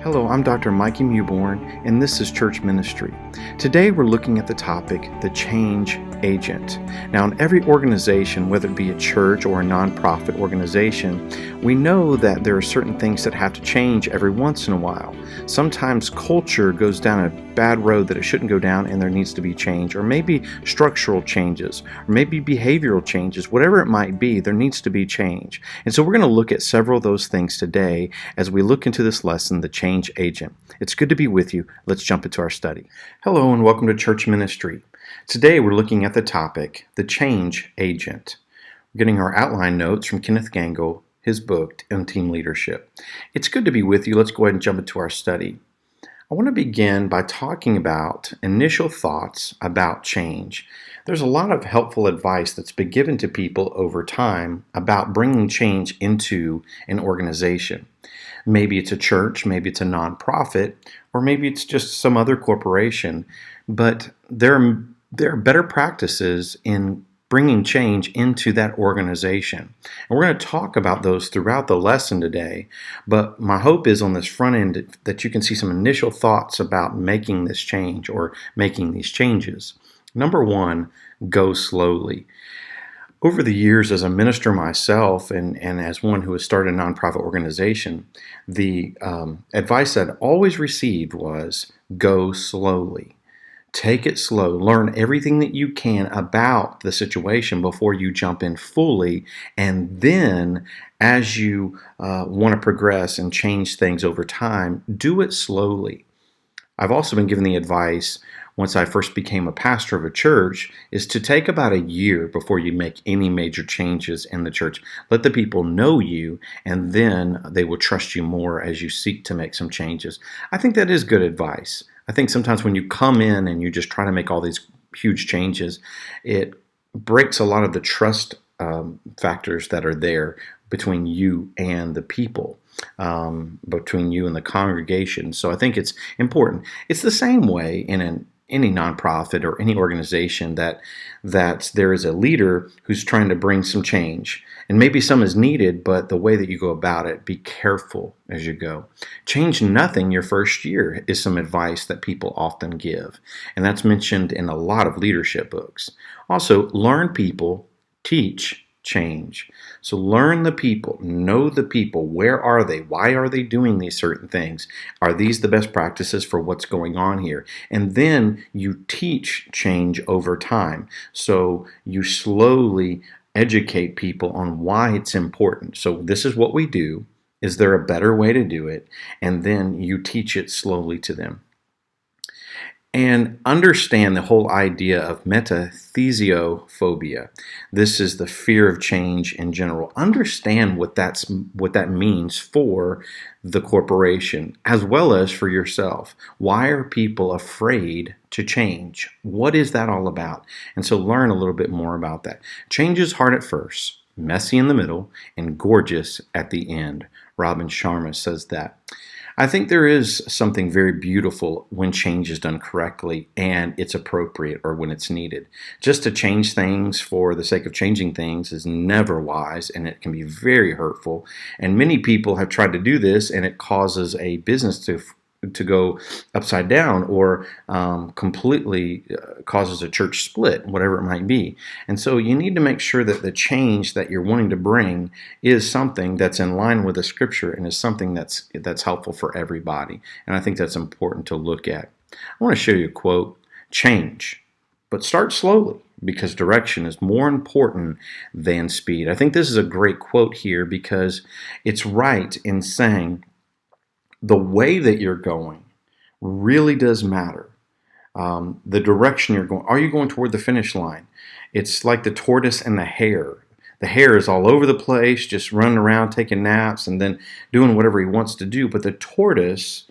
Hello, I'm Dr. Mikey Mewborn, and this is Church Ministry. Today we're looking at the topic, the change agent. Now, in every organization, whether it be a church or a nonprofit organization, we know that there are certain things that have to change every once in a while. Sometimes culture goes down a bad road that it shouldn't go down, and there needs to be change, or maybe structural changes, or maybe behavioral changes. Whatever it might be, there needs to be change. And so we're going to look at several of those things today as we look into this lesson, the change agent. It's good to be with you. Let's jump into our study. Hello and welcome to Church Ministry. Today we're looking at the topic, the change agent. We're getting our outline notes from Kenneth Gangle, his book on team leadership. It's good to be with you. Let's go ahead and jump into our study. I want to begin by talking about initial thoughts about change. There's a lot of helpful advice that's been given to people over time about bringing change into an organization. Maybe it's a church, maybe it's a nonprofit, or maybe it's just some other corporation, but there are better practices in bringing change into that organization. And we're going to talk about those throughout the lesson today, but my hope is on this front end that you can see some initial thoughts about making this change or making these changes. Number one, go slowly. Over the years as a minister myself and as one who has started a nonprofit organization, the advice I'd always received was go slowly. Take it slow. Learn everything that you can about the situation before you jump in fully. And then as you want to progress and change things over time, do it slowly. I've also been given the advice once I first became a pastor of a church is to take about a year before you make any major changes in the church. Let the people know you, and then they will trust you more as you seek to make some changes. I think that is good advice. I think sometimes when you come in and you just try to make all these huge changes, it breaks a lot of the trust factors that are there between you and the people, between you and the congregation. So I think it's important. It's the same way in any nonprofit or any organization that there is a leader who's trying to bring some change. And maybe some is needed, but the way that you go about it, be careful as you go. Change nothing your first year is some advice that people often give. And that's mentioned in a lot of leadership books. Also, learn people, teach, change. So learn the people, know the people. Where are they? Why are they doing these certain things? Are these the best practices for what's going on here? And then you teach change over time. So you slowly educate people on why it's important. So this is what we do. Is there a better way to do it? And then you teach it slowly to them. And understand the whole idea of metathesiophobia. This is the fear of change in general. Understand what that means for the corporation as well as for yourself. Why are people afraid to change? What is that all about? And so learn a little bit more about that. Change is hard at first, messy in the middle, and gorgeous at the end. Robin Sharma says that. I think there is something very beautiful when change is done correctly and it's appropriate or when it's needed. Just to change things for the sake of changing things is never wise, and it can be very hurtful. And many people have tried to do this, and it causes a business to go upside down or completely causes a church split, whatever it might be. And so you need to make sure that the change that you're wanting to bring is something that's in line with the scripture and is something that's helpful for everybody. And I think that's important to look at. I want to show you a quote, change, but start slowly because direction is more important than speed. I think this is a great quote here because it's right in saying the way that you're going really does matter. The direction you're going. Are you going toward the finish line? It's like the tortoise and the hare. The hare is all over the place, just running around, taking naps, and then doing whatever he wants to do. But the tortoise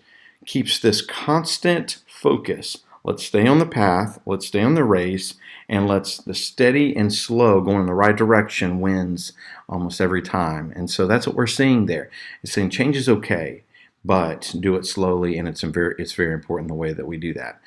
keeps this constant focus. Let's stay on the path. Let's stay on the race. And the steady and slow going in the right direction wins almost every time. And so that's what we're seeing there. It's saying change is okay, but do it slowly, and it's very important the way that we do that.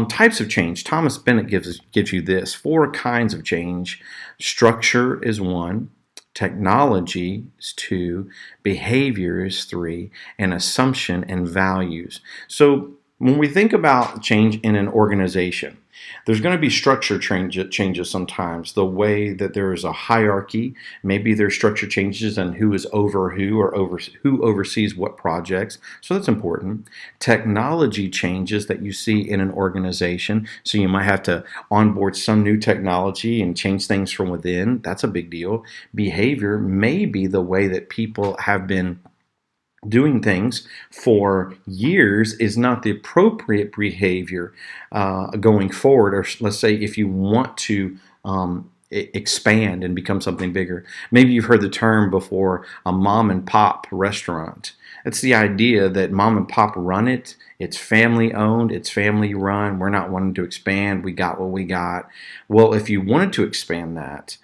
Types of change. Thomas Bennett gives you this. 4 kinds of change. Structure is one. technology is 2, behavior is 3, and assumption and values. So when we think about change in an organization, there's going to be structure changes sometimes. The way that there is a hierarchy, maybe there's structure changes in who is over who or who oversees what projects. So that's important. Technology changes that you see in an organization. So you might have to onboard some new technology and change things from within. That's a big deal. Behavior may be the way that people have been doing things for years is not the appropriate behavior going forward. Or let's say if you want to expand and become something bigger. Maybe you've heard the term before, a mom and pop restaurant. It's the idea that mom and pop run it. It's family owned. It's family run. We're not wanting to expand. We got what we got. Well, if you wanted to expand that,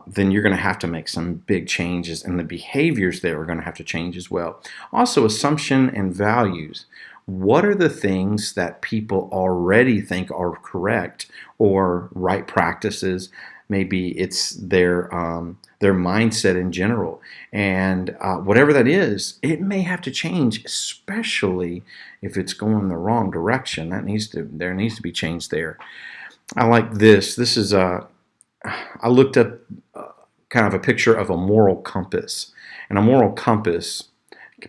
then you're going to have to make some big changes, and the behaviors there are going to have to change as well. Also, assumption and values. What are the things that people already think are correct or right practices? Maybe it's their mindset in general, and whatever that is, it may have to change, especially if it's going the wrong direction. There needs to be change there. I like this. This is I looked up kind of a picture of a moral compass, and a moral compass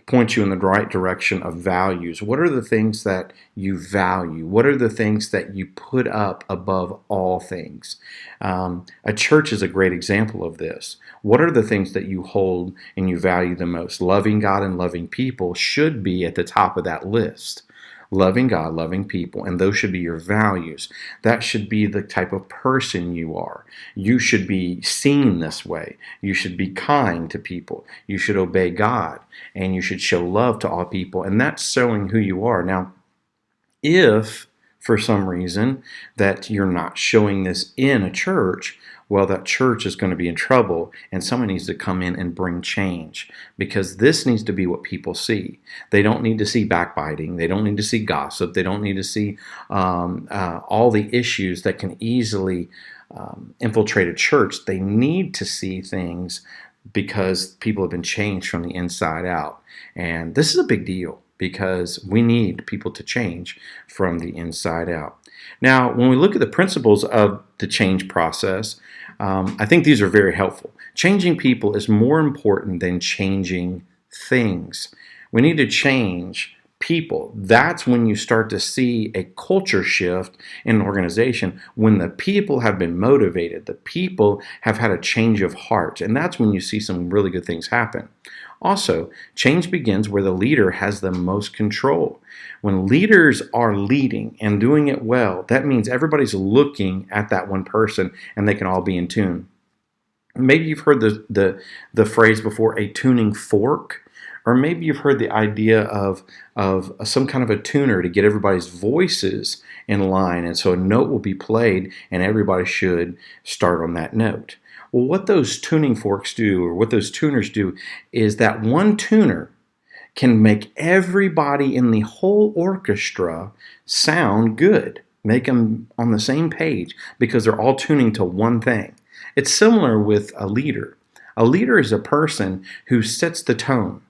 points you in the right direction of values. What are the things that you value? What are the things that you put up above all things? A church is a great example of this. What are the things that you hold and you value the most? Loving God and loving people should be at the top of that list. Loving God, loving people, and those should be your values. That should be the type of person you are. You should be seen this way. You should be kind to people. You should obey God, and you should show love to all people, and that's showing who you are. Now, if for some reason that you're not showing this in a church, well, that church is going to be in trouble, and someone needs to come in and bring change, because this needs to be what people see. They don't need to see backbiting. They don't need to see gossip. They don't need to see all the issues that can easily infiltrate a church. They need to see things because people have been changed from the inside out. And this is a big deal, because we need people to change from the inside out. Now, when we look at the principles of the change process, I think these are very helpful. Changing people is more important than changing things. We need to change people. That's when you start to see a culture shift in an organization, when the people have been motivated, the people have had a change of heart, and that's when you see some really good things happen. Also, change begins where the leader has the most control. When leaders are leading and doing it well, that means everybody's looking at that one person and they can all be in tune. Maybe you've heard the phrase before, a tuning fork, or maybe you've heard the idea of some kind of a tuner to get everybody's voices in line, and so a note will be played and everybody should start on that note. Well, what those tuning forks do, or what those tuners do, is that one tuner can make everybody in the whole orchestra sound good, make them on the same page, because they're all tuning to one thing. It's similar with a leader. A leader is a person who sets the tone.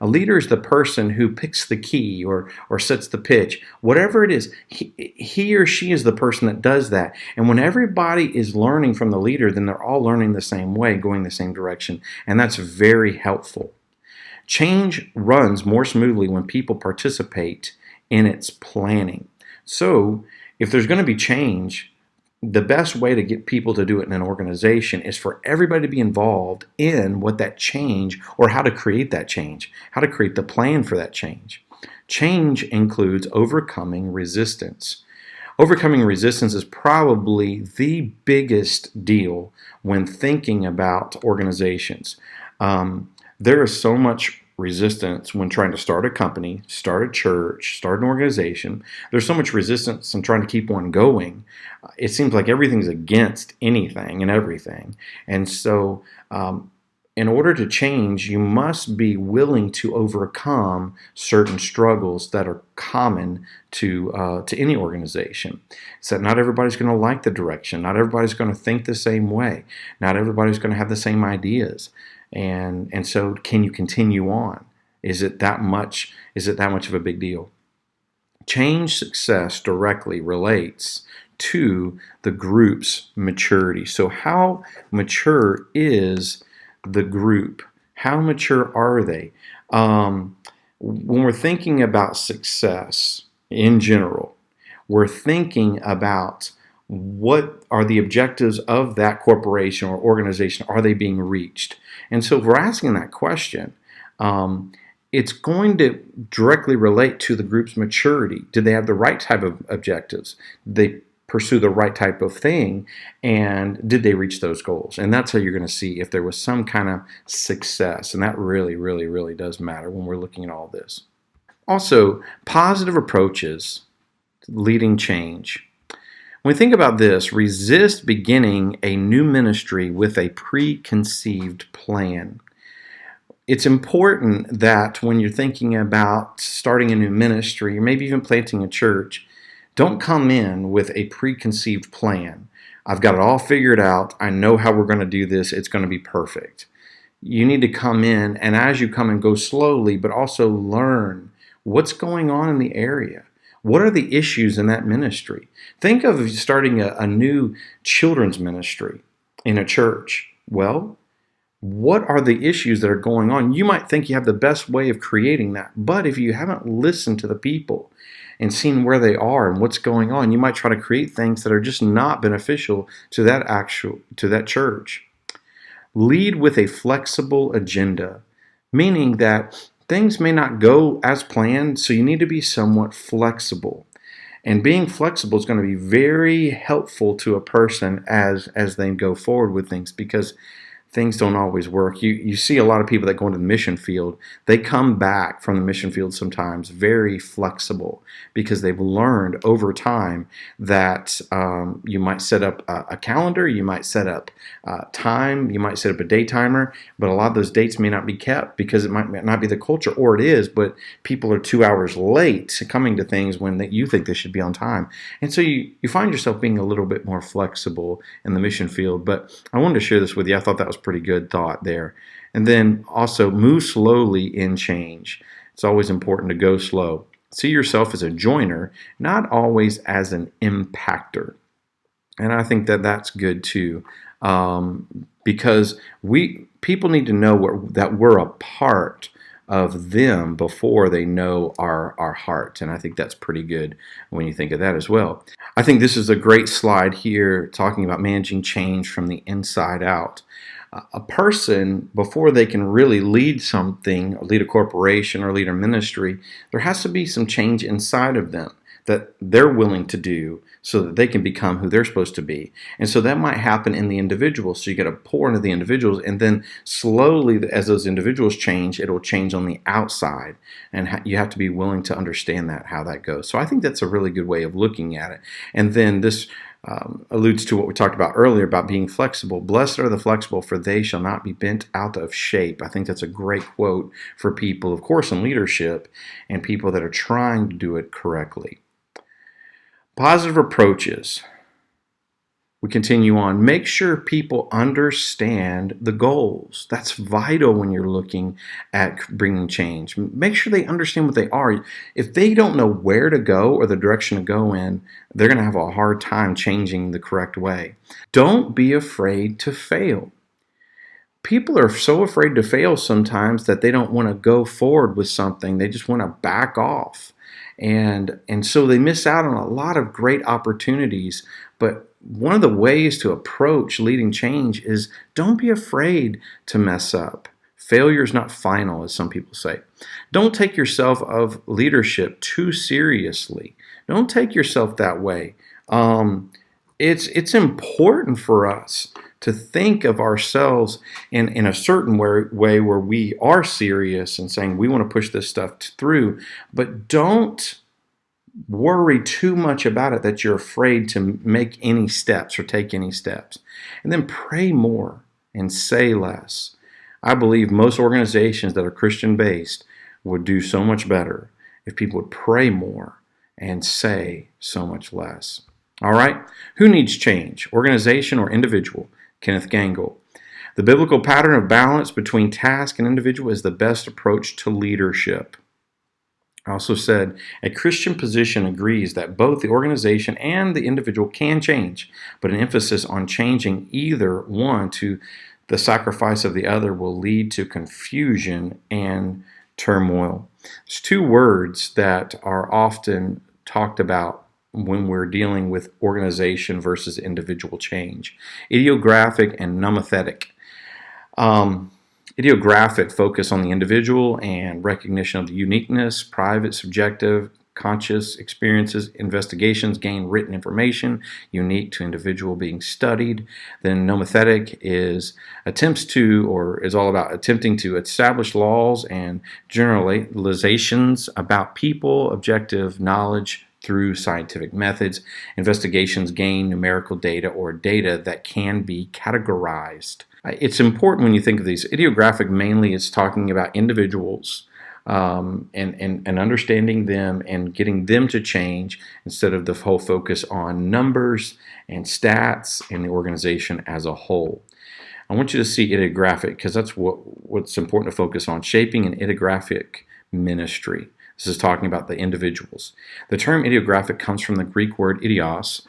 A leader is the person who picks the key or sets the pitch. Whatever it is, he or she is the person that does that. And when everybody is learning from the leader, then they're all learning the same way, going the same direction. And that's very helpful. Change runs more smoothly when people participate in its planning. So if there's going to be change, the best way to get people to do it in an organization is for everybody to be involved in what that change, or how to create that change, how to create the plan for that change. Change includes overcoming resistance. Overcoming resistance is probably the biggest deal when thinking about organizations. There is so much resistance when trying to start a company, start a church, start an organization. There's so much resistance in trying to keep one going. It seems like everything's against anything and everything. And so in order to change, you must be willing to overcome certain struggles that are common to any organization. So not everybody's going to like the direction. Not everybody's going to think the same way. Not everybody's going to have the same ideas. And so, can you continue on? Is it that much? Is it that much of a big deal? Change success directly relates to the group's maturity. So, how mature is the group? How mature are they? When we're thinking about success in general, we're thinking about what are the objectives of that corporation or organization? Are they being reached? And so if we're asking that question, it's going to directly relate to the group's maturity. Did they have the right type of objectives? Did they pursue the right type of thing? And did they reach those goals? And that's how you're going to see if there was some kind of success. And that really, really, really does matter when we're looking at all this. Also, positive approaches leading change. When we think about this, resist beginning a new ministry with a preconceived plan. It's important that when you're thinking about starting a new ministry, or maybe even planting a church, don't come in with a preconceived plan. I've got it all figured out. I know how we're going to do this. It's going to be perfect. You need to come in, and as you come in, go slowly, but also learn what's going on in the area. What are the issues in that ministry? Think of starting a new children's ministry in a church. Well, what are the issues that are going on? You might think you have the best way of creating that, but if you haven't listened to the people and seen where they are and what's going on, you might try to create things that are just not beneficial to that church. Lead with a flexible agenda, meaning that things may not go as planned, so you need to be somewhat flexible. And being flexible is going to be very helpful to a person as they go forward with things, because things don't always work. You see a lot of people that go into the mission field, they come back from the mission field sometimes very flexible because they've learned over time that you might set up a calendar, you might set up time, you might set up a day timer, but a lot of those dates may not be kept because it might not be the culture, or it is, but people are 2 hours late coming to things when you think they should be on time. And so you find yourself being a little bit more flexible in the mission field. But I wanted to share this with you. I thought that was pretty good thought there. And then also move slowly in change. It's always important to go slow. See yourself as a joiner, not always as an impactor. And I think that that's good too, because people need to know that we're a part of them before they know our heart. And I think that's pretty good when you think of that as well. I think this is a great slide here talking about managing change from the inside out. A person, before they can really lead something, or lead a corporation or lead a ministry, there has to be some change inside of them that they're willing to do so that they can become who they're supposed to be. And so that might happen in the individual. So you got to pour into the individuals, and then slowly as those individuals change, it'll change on the outside. And you have to be willing to understand how that goes. So I think that's a really good way of looking at it. And then this alludes to what we talked about earlier about being flexible. Blessed are the flexible, for they shall not be bent out of shape. I think that's a great quote for people, of course, in leadership and people that are trying to do it correctly. Positive approaches. We continue on. Make sure people understand the goals. That's vital when you're looking at bringing change. Make sure they understand what they are. If they don't know where to go or the direction to go in, they're going to have a hard time changing the correct way. Don't be afraid to fail. People are so afraid to fail sometimes that they don't want to go forward with something. They just want to back off. And so they miss out on a lot of great opportunities. But one of the ways to approach leading change is don't be afraid to mess up. Failure is not final, as some people say. Don't take yourself of leadership too seriously. Don't take yourself that way. It's important for us to think of ourselves in a certain way where we are serious and saying we want to push this stuff through, but don't worry too much about it that you're afraid to make any steps or take any steps. And then pray more and say less. I believe most organizations that are Christian based would do so much better if people would pray more and say so much less. All right, who needs change, organization or individual? Kenneth Gangel. The biblical pattern of balance between task and individual is the best approach to leadership. I also said, a Christian position agrees that both the organization and the individual can change, but an emphasis on changing either one to the sacrifice of the other will lead to confusion and turmoil. There's two words that are often talked about when we're dealing with organization versus individual change: idiographic and nomothetic. Idiographic focus on the individual and recognition of the uniqueness, private, subjective, conscious experiences, investigations, gain written information unique to individual being studied. Then nomothetic is all about attempting to establish laws and generalizations about people, objective knowledge through scientific methods. Investigations gain numerical data or data that can be categorized. It's important when you think of these. Idiographic mainly is talking about individuals and understanding them and getting them to change instead of the whole focus on numbers and stats and the organization as a whole. I want you to see idiographic because that's what's important to focus on: shaping an idiographic ministry. This is talking about the individuals. The term idiographic comes from the Greek word idios,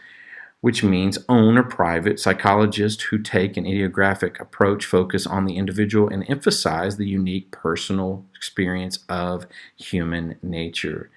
which means own or private. Psychologists who take an idiographic approach focus on the individual and emphasize the unique personal experience of human nature.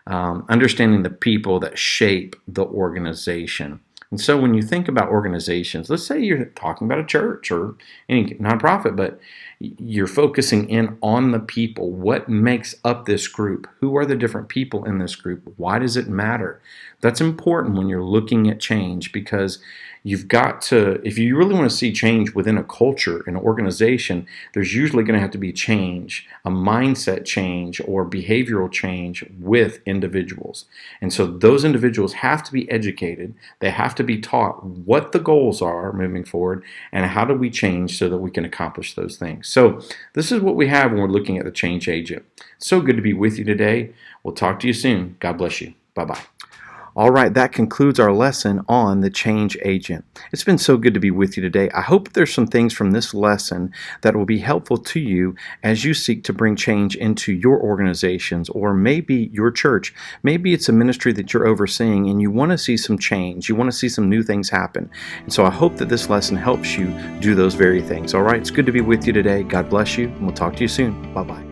Understanding the people that shape the organization. And so when you think about organizations, let's say you're talking about a church or any nonprofit, but you're focusing in on the people. What makes up this group? Who are the different people in this group? Why does it matter? That's important when you're looking at change, because you've got to, if you really want to see change within a culture, an organization, there's usually going to have to be change, a mindset change or behavioral change with individuals. And so those individuals have to be educated. They have to be taught what the goals are moving forward and how do we change so that we can accomplish those things. So this is what we have when we're looking at the change agent. It's so good to be with you today. We'll talk to you soon. God bless you. Bye-bye. All right, that concludes our lesson on the change agent. It's been so good to be with you today. I hope there's some things from this lesson that will be helpful to you as you seek to bring change into your organizations or maybe your church. Maybe it's a ministry that you're overseeing and you want to see some change. You want to see some new things happen. And so I hope that this lesson helps you do those very things. All right, it's good to be with you today. God bless you, and we'll talk to you soon. Bye-bye.